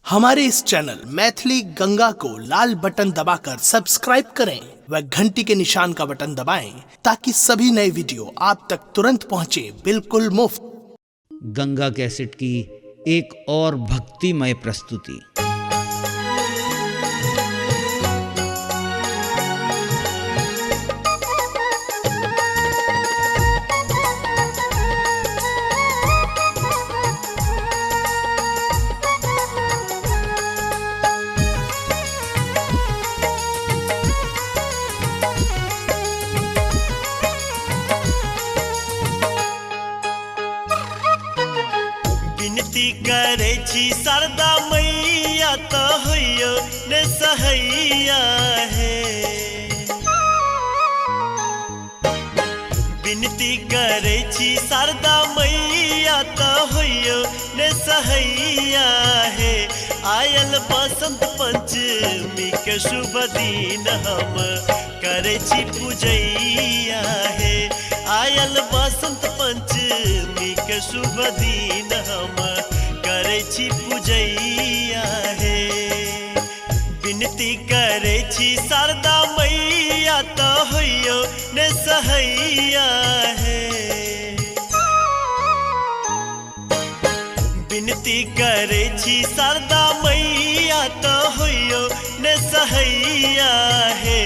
हमारे इस चैनल मैथिली गंगा को लाल बटन दबाकर सब्सक्राइब करें व घंटी के निशान का बटन दबाएं ताकि सभी नए वीडियो आप तक तुरंत पहुंचे बिल्कुल मुफ्त। गंगा कैसेट की एक और भक्तिमय प्रस्तुति। विनती करे छी शारदा मैया तो होइयो ने सहैया है। विनती करे छी शारदा मैया तो होइयो ने सहैया है। आयल बसंत पंचमी के शुभ दिन हम करे छी पूजैया है। आयल बसंत पंचमी के शुभ दिन हम करे छी पूजैया है। विनती करे छी शारदा मैया तो होइयो ने सहैया है। विनती करे छी शारदा मैया तो होइयो ने सहैया है।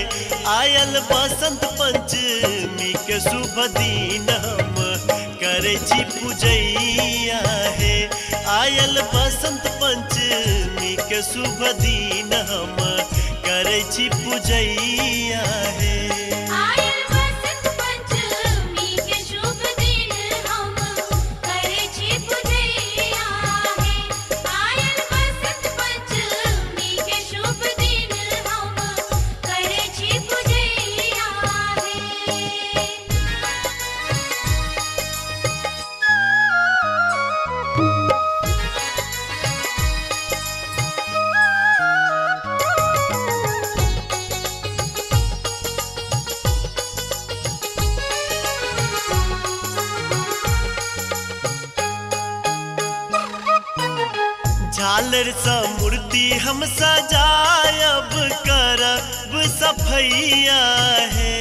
आयल बसंत पंचमी के शुभ दिन हम करे छी पूजैया है। आयल बसंत पंचमी के शुभ दिन हम करे छी पूजैया है। झालर सा मूर्ति हम सजायब करब सफैया है।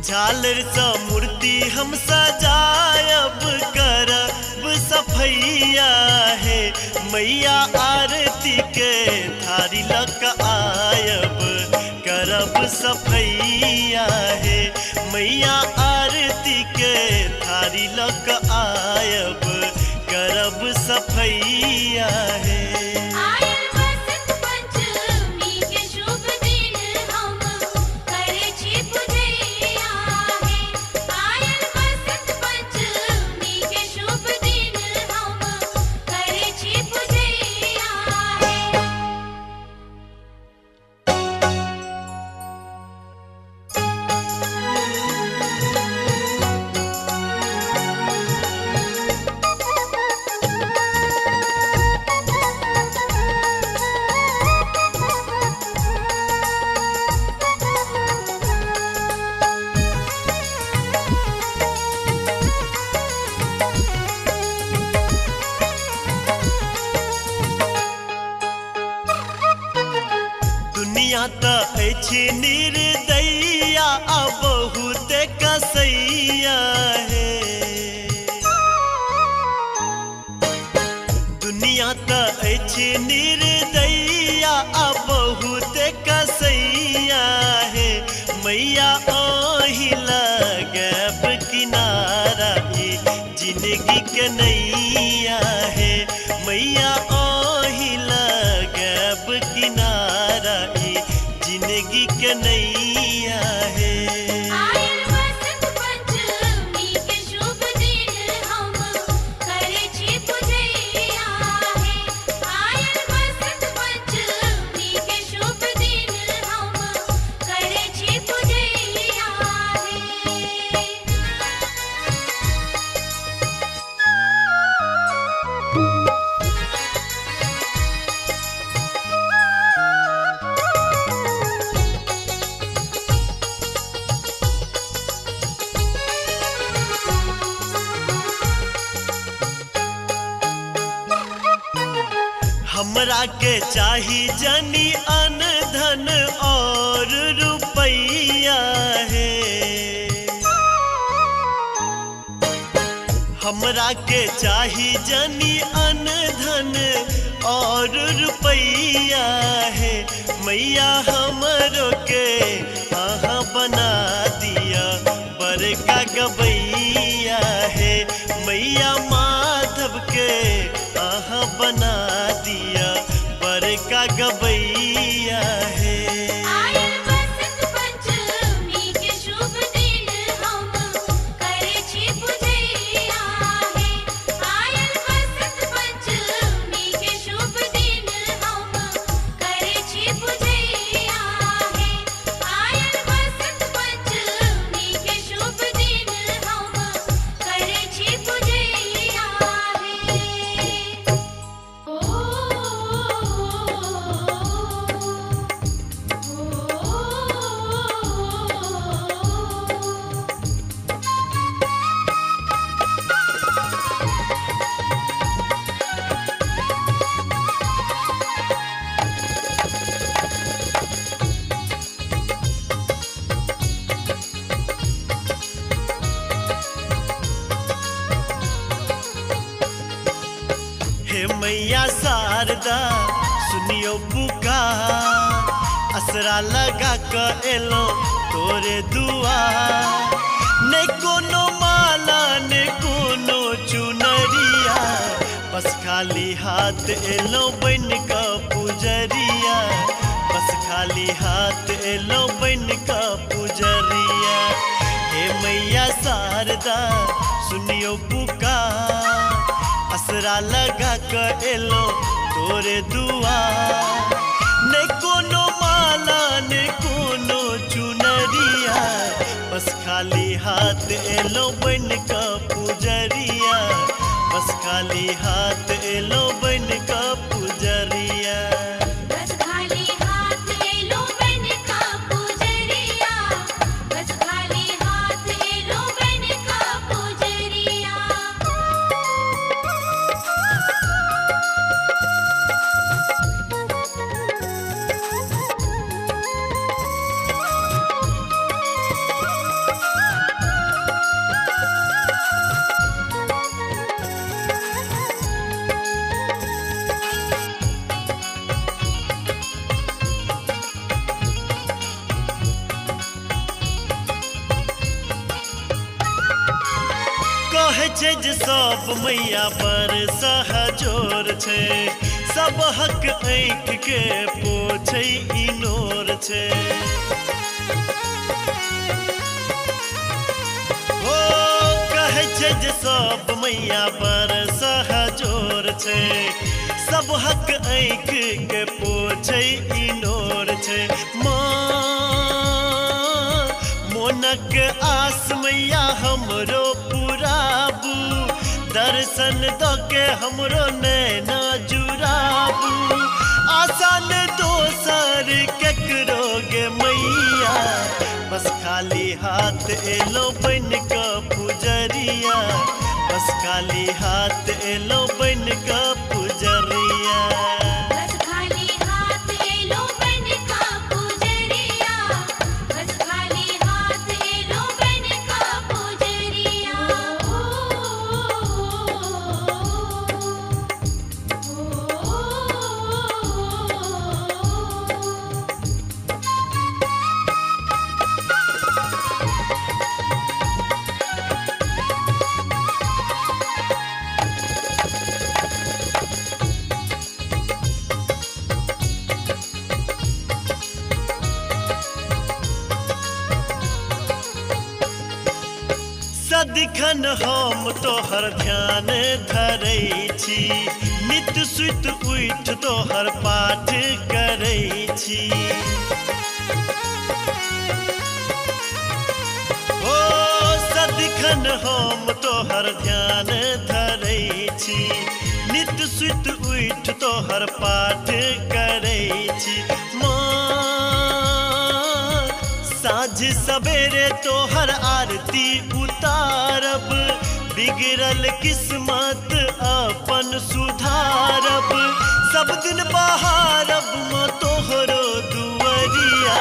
झालर सा मूर्ति हम सजायब करब सफैया है। मैया आरती के थारी लक आयब करब सफैया है। मैया आरती के थारी लक आयब करब सफैया है। दुनिया तो अछि निर्दयिया आ बहुत कसैया है। दुनिया तो अछि निर्दयिया आ बहुत कसैया है। मैया ओहि लगब किनारा जिंदगी के नैया है। मैया ओहि लगब किनारा जिंदगी के नैया है। हमरा के चाही जनी अन धन और रुपैया है। हमरा के चाही जनी अन धन और रुपैया है। मैया हमरो के आहा बना दिया बड़का गबैया है। मैया माधव के आहा बना दिया बड़का गबैया है। हे मैया शारदा सुनियो पुकार, असरा लगा के एलो तोरे दुआर। ने कोनो माला ने कोनो चुनरिया, बस खाली हाथ एलो बन का पुजरिया। बस खाली हाथ एलो बन का पुजरिया। हे मैया शारदा सुनियो पुकार, असरा लगा के एलो तोरे दुआर। ने कोनो माला ने कोनो चुनरिया, बस खाली हाथ एलो बन का पुजरिया। बस खाली हाथ एलो बन का पुजरिया। कहे छै जे सब मैया पर सहजोर छै, सब हक आँख के पोछै इनोर छै। हो कहे छै जे सब मैया पर सहजोर छै, सब हक आँख के पोछै इनोर छै। मोनक आस मैया हमरो पुराबू, दर्शन दो के हमरो नैना जुराबू। आसान दोसर केकरो गे मैया, बस खाली हाथ एलो बन का पुजरिया। बस खाली हाथ एलो बन का पुजरिया। सदिखन हम तोहर ध्यान धरै छी, नित सुत उठ तोहर पाठ करै छी। ओ सदिखन हम तोहर ध्यान धरै छी, नित सुत उठ तोहर पाठ करै छी। साँझ सवेरे तोहर आरती उतारब, बिगड़ल किस्मत अपन सुधारब। सब दिन बहारब माँ तोहरो दुआरिया,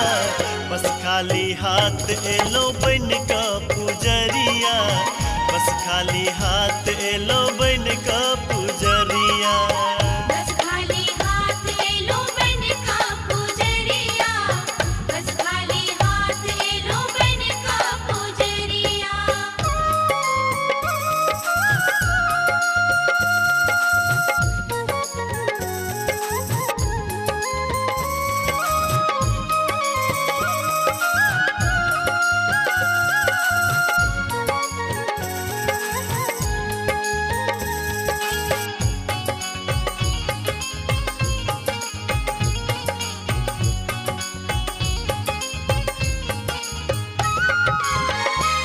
बस खाली हाथ एलो बन का पुजरिया, बस खाली हाथ एलो बन का पुजरिया। बस खाली हाथ एलो बन का पुजरिया, बस खाली हाथ एलो बन का पुजरिया।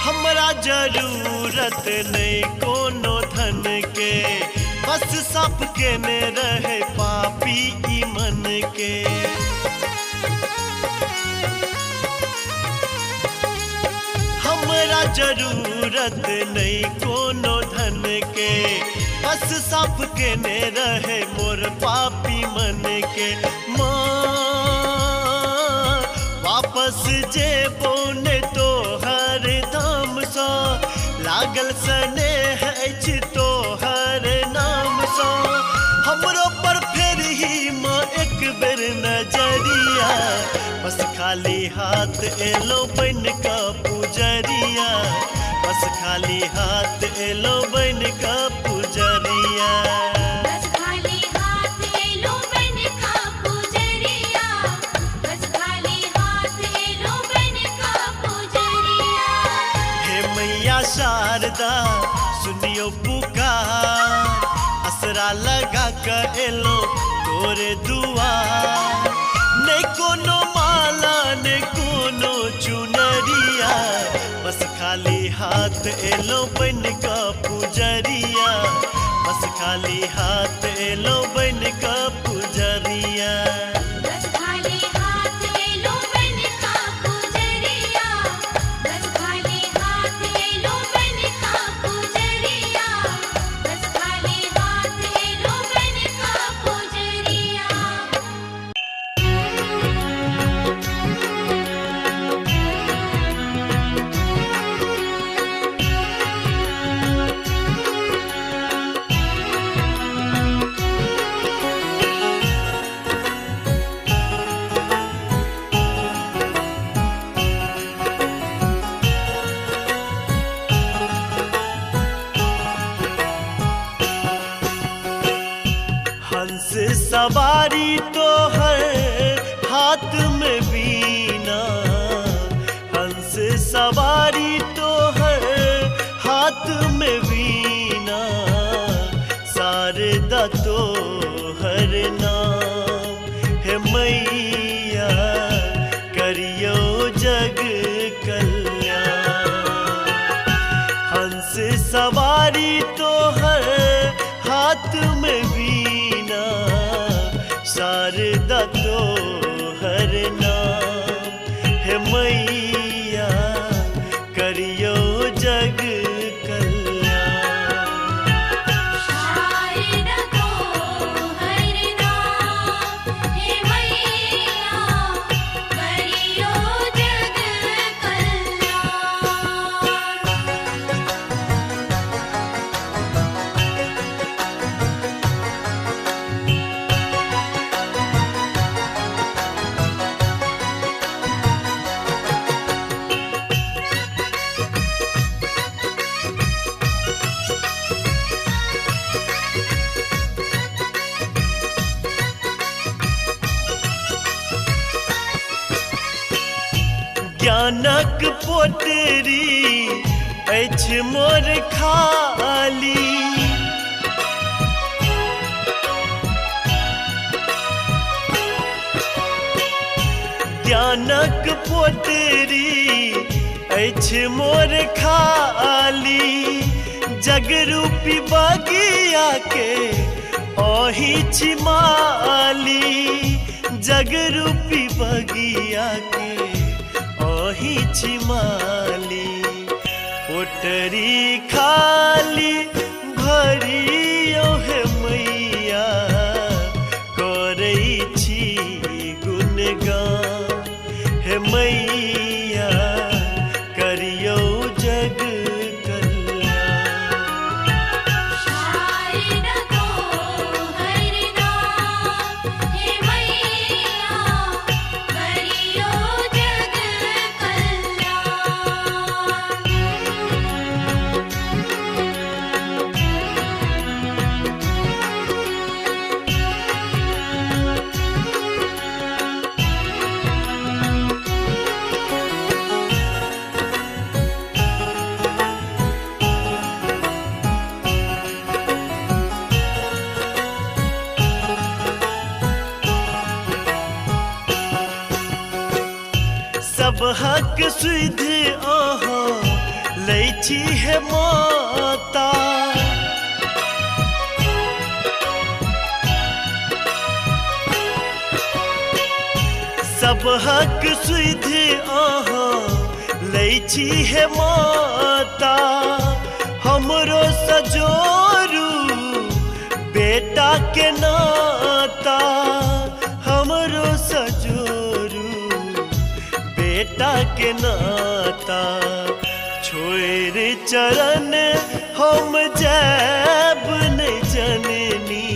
हमरा जरूरत नहीं कोनो धन के, बस सब के ने रहे पापी ई मन के। हमरा जरूरत नहीं कोनो धन के, बस सब के ने रहे मोर पापी मन के। माँ वापस जेबो ने तो हर धाम सा, लागल स्नेह अछि तो हर नाम सा। हमरो पर फिर ही माँ एक बेर नजरिया, बस खाली हाथ एलो बन का पुजरिया, बस खाली हाथ एलो बन का पुजरिया। बस खाली हाथ एलो बन का पुजरिया, बस खाली हाथ एलो बन का पुजरिया। हे मैया शारदा सुनियो पुकार, असरा लगा कर एलो तोरे दुआर। नहीं कोनो माला नहीं कोनो चुनरिया, बस खाली हाथ एलो बन का पुजरिया, बस खाली हाथ एलो बन का पुजरिया। बस खाली हाथ एलो बन का पुजरिया, बस खाली हाथ एलो बन का पुजरिया, बस खाली हाथ एलो बन का पुजरिया। हंस सवारी तो है हाथ में बीना, हंस सवारी तो है हाथ में बीना। शारदा तो हर नाम है मैया, करियो जग कल्याण। हंस सवारी तो है हाथ में बीना, शारदा तो हर नाम है मैया, करियो जग कल्याण। शारदा को हर नाम हे मैया, करियो जग कल्याण। ज्ञानक पोटरी अछि मोर खाली, ज्ञानक पोटरी अछि मोर खाली। जगरूपी बगिया के ओही छिमाली, जगरूपी बगिया के ओही छिमाली। पोटरी खाली भरियो है मैया, को सब हक सुध अहाँ लै छी हे माता सब हक सुध अहाँ लै छी हे माता हमरो सजोरू बेटा के नाता हमरो सजोरू बेटा के नाता छोड़ चरण हम जैब नहीं जननी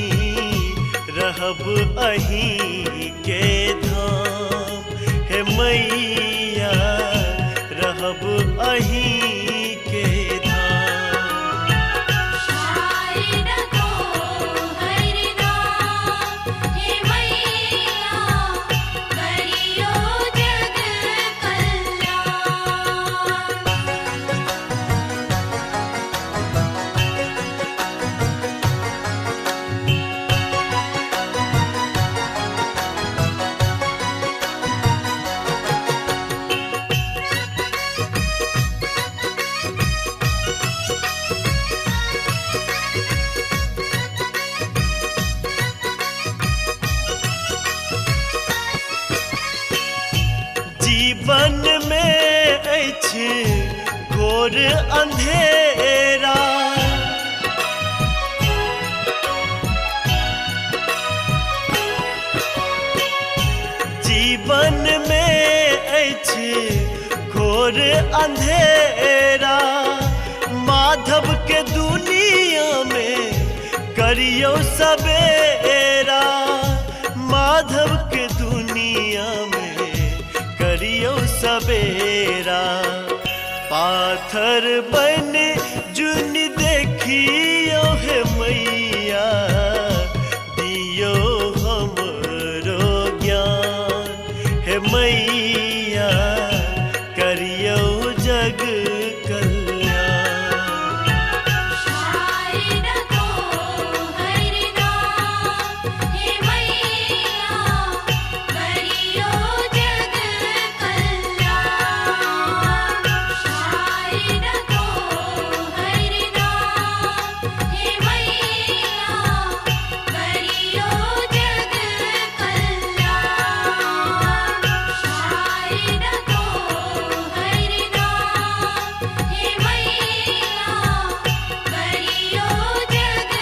रहब अहीं के धाम हे मैया रहब अहीं के धाम शायद को हरनाम हे मैया करियो जग कल्याण जीवन में अछि घोर अंधेरा जीवन में अछि घोर अंधेरा माधव के दुनिया में करियो सवेरा माधव के दुनिया में करियो सवेरा पाथर बन जुन देखियो हे मैया दियो हमरो ज्ञान हे मैया करियो जग कल्याण शायद को हरनाम हे मैया करियो जग कल्याण शायद को हरनाम हे मैया करियो जग कल्याण शायद को हरनाम हे मैया करियो जग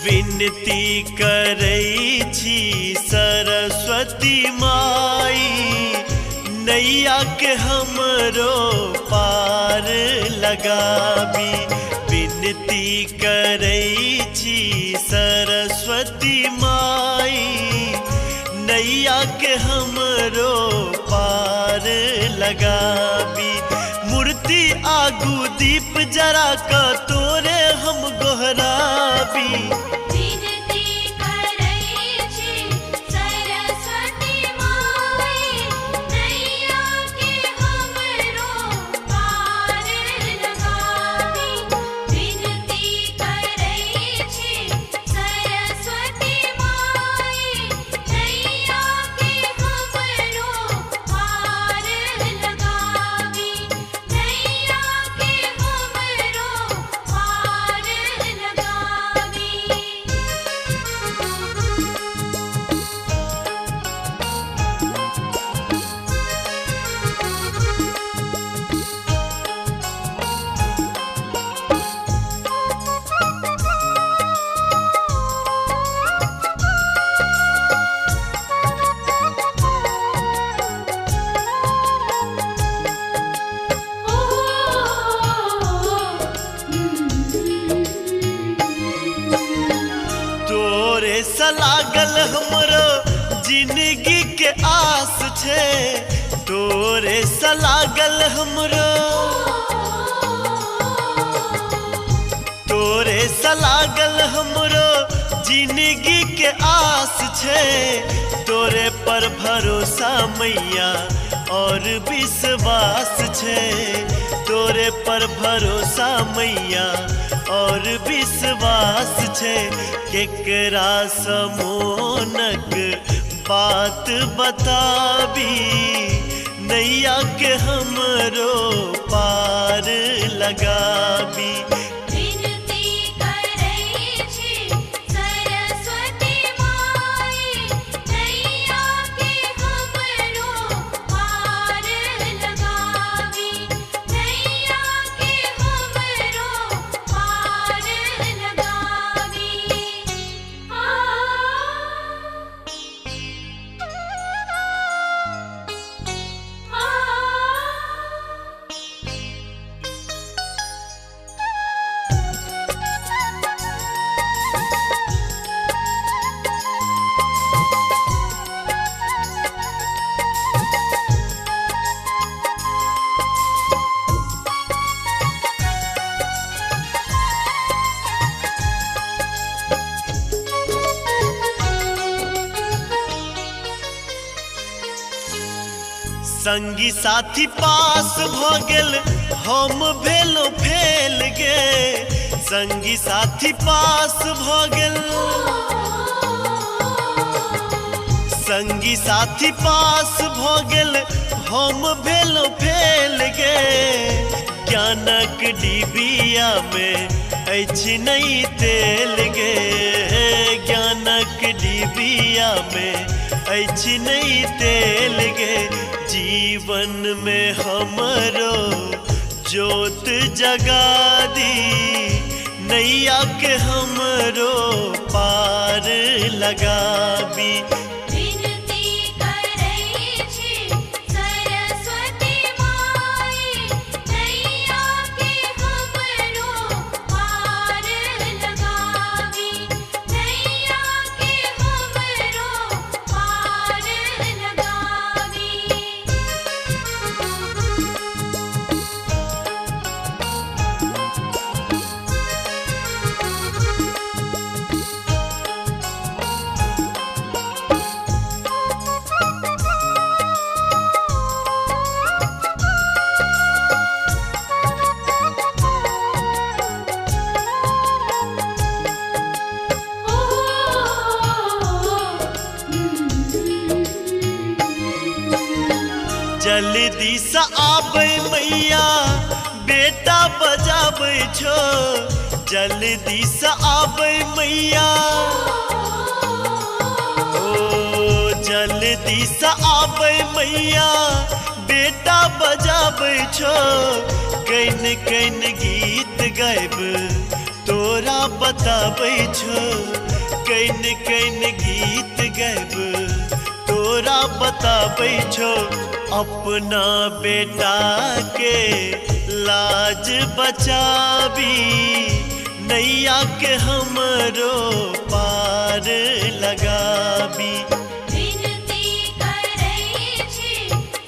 विनती करै छी सरस्वती माई नैया के हमरो पार लगाबी विनती करै छी सरस्वती माई नैया के हमरो पार लगाबी मूर्ति आगू दीप जरा क तोरे हम गोहराबी विनती करै छी सरस्वती माई नैया के हमरो पार लगाबी विनती करै छी सरस्वती माई नैया के हमरो पार लगाबी नैया के हमरो पार लगाबी छे तोरे सलागल हमरो तोरे सलागल हमरो जिंदगी के आस छे तोरे पर भरोसा मैया और विश्वास छे तोरे पर भरोसा मैया और विश्वास छे केकरा समोनक बात बताबी नैया के हमरो पार लगाबी विनती करै छी सरस्वती माई नैया के हमरो पार लगावी नैया के हमरो पार लगावी संगी साथी पास भ गेल हम भेलो फेल गे संगी साथी पास भ गेल संगी साथी पास भ गेल हम भेलो फेल गे ज्ञानक डिबिया में अछि नहीं तेल गे ज्ञानक डिबिया में अछि नहीं तेल गे जीवन में हमरो ज्योत जगा दी नैया के हमरो पार लगाबी विनती करै छी सरस्वती माई नैया के हमरो पार लगावी नैया के हमरो पार लगावी जल्दी से आबै मैया बेटा बजाबै छो जल्दी से आबै मैया ओ जल्दी से आबै मैया बेटा बजाबै छो कैन कैन गीत गायब तोरा बताबै छो कैन कैन गीत गायब तोरा बताबै छो अपना बेटा के लाज बचाबी नैया के हमरो पार लगाबी विनती करै छी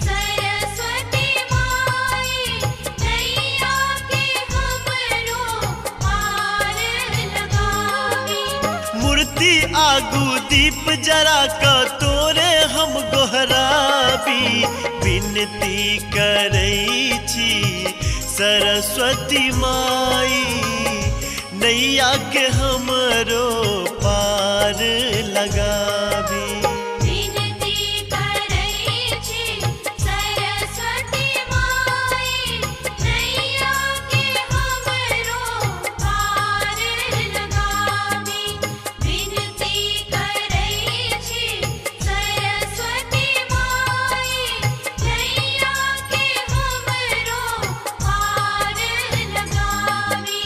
सरस्वती माई नैया के हमरो पार लगावी मूर्ति आगू दीप जरा क तोरे हम गोहराबी विनती करै छी सरस्वती माई नैया के हमरो पार लगाबी विनती करै छी सरस्वती माई नैया के हमरो पार लगावी विनती करै छी सरस्वती माई नैया के हमरो पार लगावी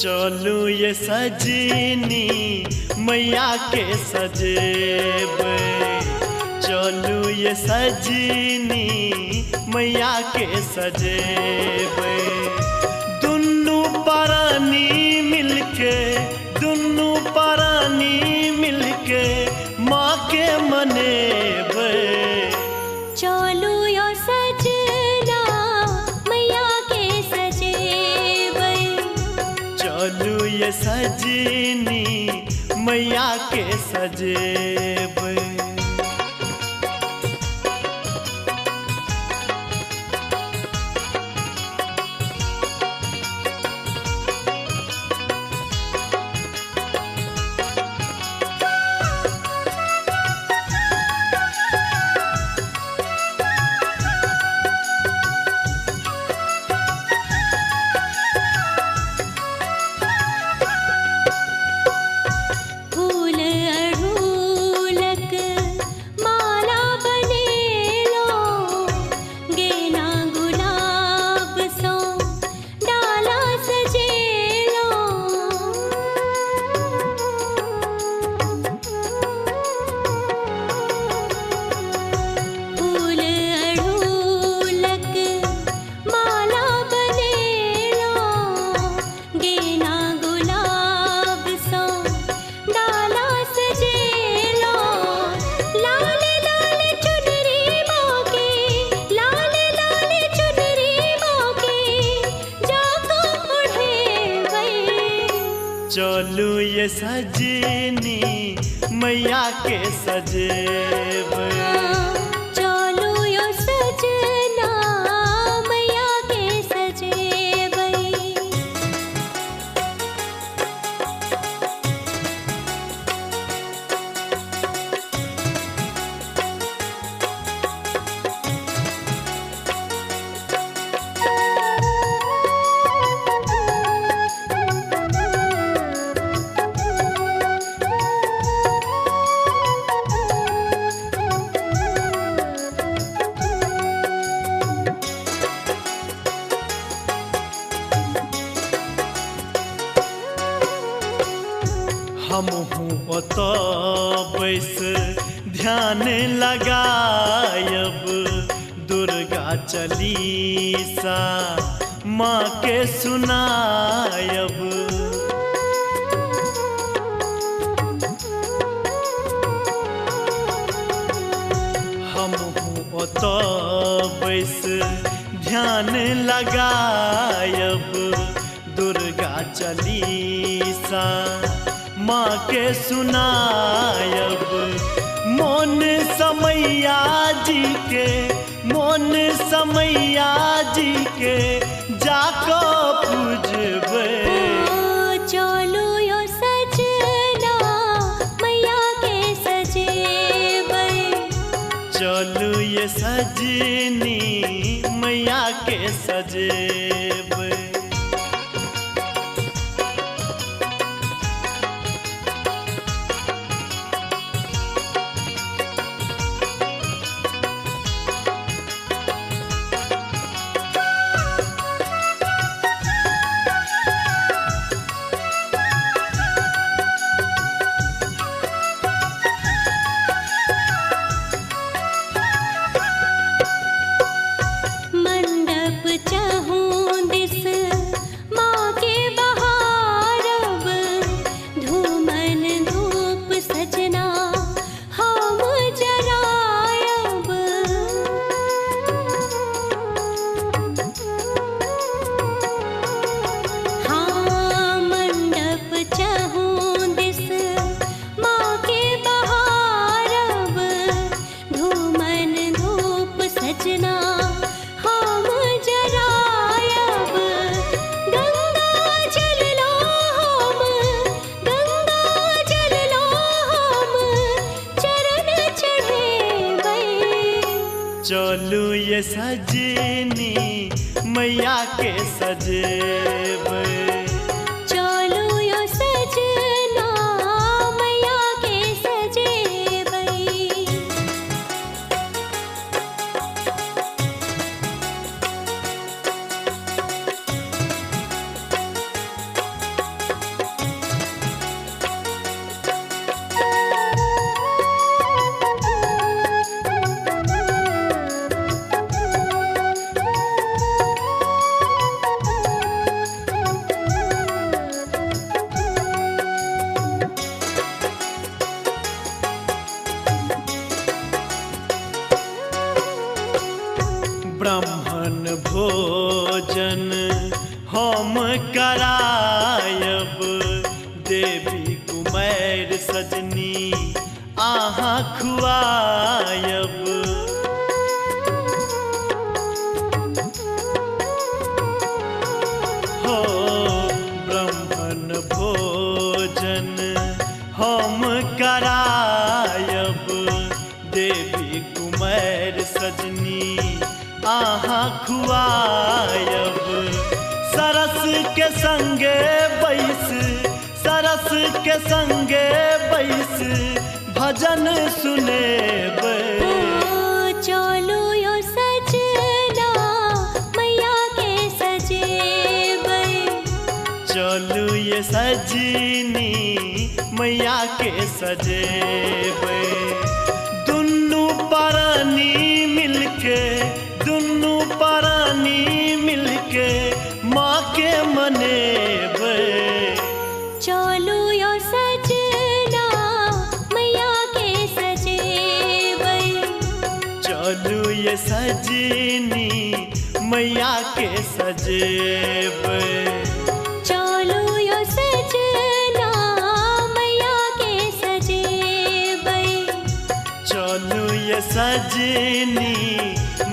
चलू ये सजनी मैया के सजेबे, चलू ये सजनी मैया के सजेबे। दुन्नू प्राणी मिलके, दुन्नू प्राणी मिलके माँ के मनेबे। चलू यो सजना मैया के सजेबै, चलू ये सजनी मैया के सजेबे। फूल अड़ूलक माला बनेलो, गेना गुलाब सो डाला सजेलो। फूल अड़ूलक माला बनेलो, गेना गुलाब सो डाला सजेलो। लाल लाल चुनरी मोके, लाल लाल चुनरी मोके जाको ओढ़ेबै। चलू ये सजनी मैया के सजेबे। चलू यो सजना मैया के सजेबै। हमहू ओतो बैस ध्यान लगायब, दुर्गा चालीसा माँ के सुनायब। हमहू ओतो बैस ध्यान लगायब, दुर्गा चालीसा माँ के सुनायब। मोन समैया जी के, मोन समैया जी के जाको पूजबे। चलू यो सजना मैया के सजेबै, चलू ये सजनी मैया के सजेबे। मंडप चहूँ दिस माँ के बहारब, धूमन धूप सजना हम जरायब। हाँ मंडप चहूँ दिस माँ के बहारब, धूमन धूप सजना हम जरायब। गंगा जल लो हम, गंगा जल लो हम चरण चढ़ेबै। चलू ये सजनी मैया के सजेबे। चलू यो सजना मैया के सजेबै। भोजन हम करायब देवी कुमार सजनी आहा खुआयब हो ब्राह्मण भोजन हम करायब देवी कुमार सजनी आहा खुआयब सरस के संगे बैस सरस के संगे बैस भजन सुनेब चलो यो सजना मैया के सजेबै चलू ये सजनी मैया के सजेबै दुन्नू प्राणी मिलके दुन्नू प्राणी मिलके माँ के मनेबै चलो यो सजना मैया के सजेबै चलू ये सजनी मैया के सजेबै चलो यो सजना मैया के सजेबै चलू ये सजनी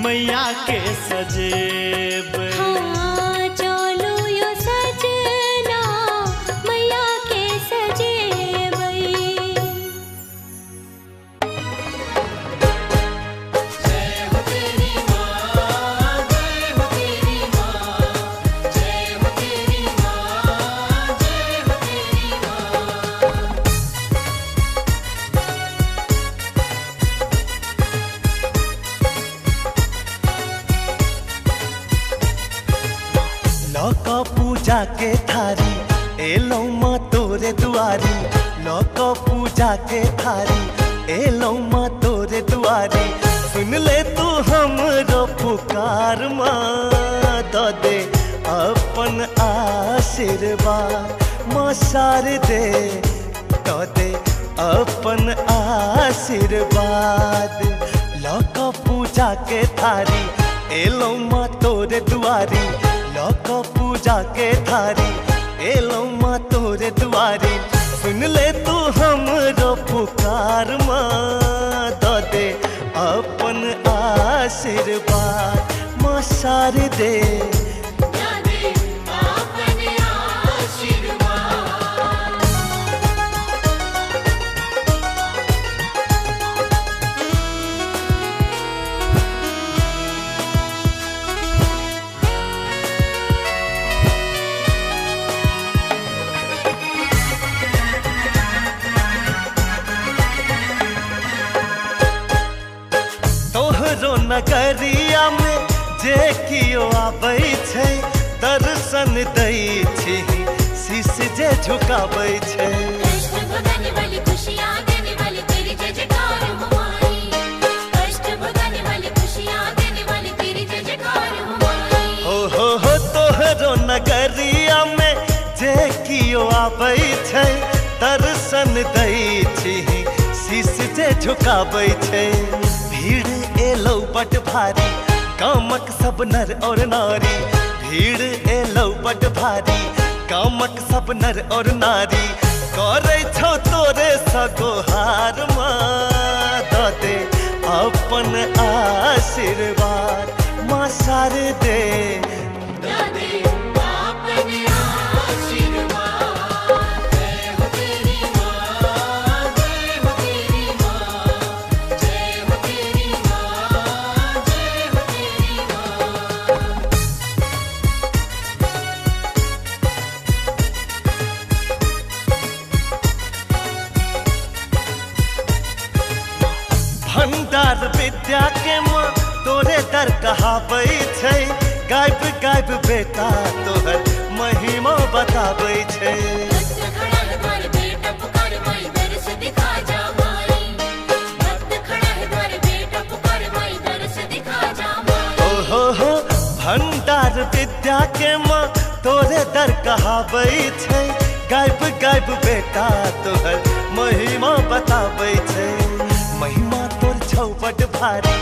मैया के सजेबै हाँ चलो यो सजना मैया के सजेबै लौका पूजा के थारी एलो माँ तोरे दुआरी लौका पूजा के थारी एलो माँ तोरे दुआरी सुन ले तू हमरो पुकार माँ दो दे अपन आशीर्वाद माँ शारदे दो दे अपन आशीर्वाद लौका पूजा के थारी एलो माँ तोरे दुआरी लौका पूजा के थारी एलो माँ तोरे दुआरी सुन ले तू हमरो पुकार माँ दो दे अपन आशीर्वाद माँ शारदे तोहरो नगरिया में जे कियो आबै छै दर्शन दै छी शीश जे झुकाबै छै कष्ट भगाने वाली खुशियाँ देने वाली तेरी जय जयकार हो माई कष्ट भगाने वाली खुशियाँ देने वाली तेरी जय जयकार हो माई हो तोहरो नगरिया में जे कियो आबै छै दर्शन दै छी शीश जे झुकाबै छै भीड़ एलो बट भारी गामक सब नर और नारी भीड़ एलो बट भारी गामक सब नर और नारी करे छौ तोरे सगोहार माँ दो दे अपन आशीर्वाद माँ शारदे भंडार विद्या के माँ तोरे दर कहाबै छै गायब गायब बेटा तोहर महिमा बताबै छै भक्त खड़ा है द्वार बेटा पुकार माई दर्श दिखा जा माई भक्त खड़ा है द्वार बेटा पुकार माई दर्श दिखा जा माई हो भंडार विद्या के माँ तोरे दर कहाबै छै गायब गायब बेटा तोहर महिमा बताबै छै महिमा तोर छौ बड भारी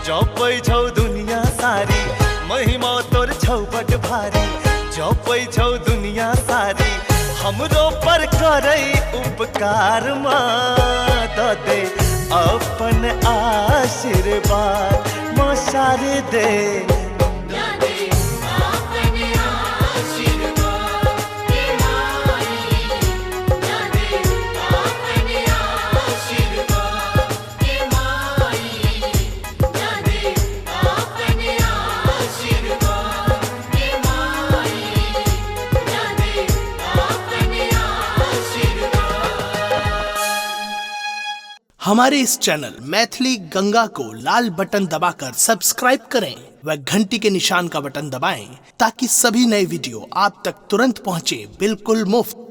जपै छौ दुनिया सारी महिमा तोर छौ बड भारी जपै छौ दुनिया सारी हमरो पर करै उपकार माँ द दे अपन आशीर्वाद माँ शारदे हमारे इस चैनल मैथिली गंगा को लाल बटन दबाकर सब्सक्राइब करें व घंटी के निशान का बटन दबाएं ताकि सभी नए वीडियो आप तक तुरंत पहुंचे बिल्कुल मुफ्त।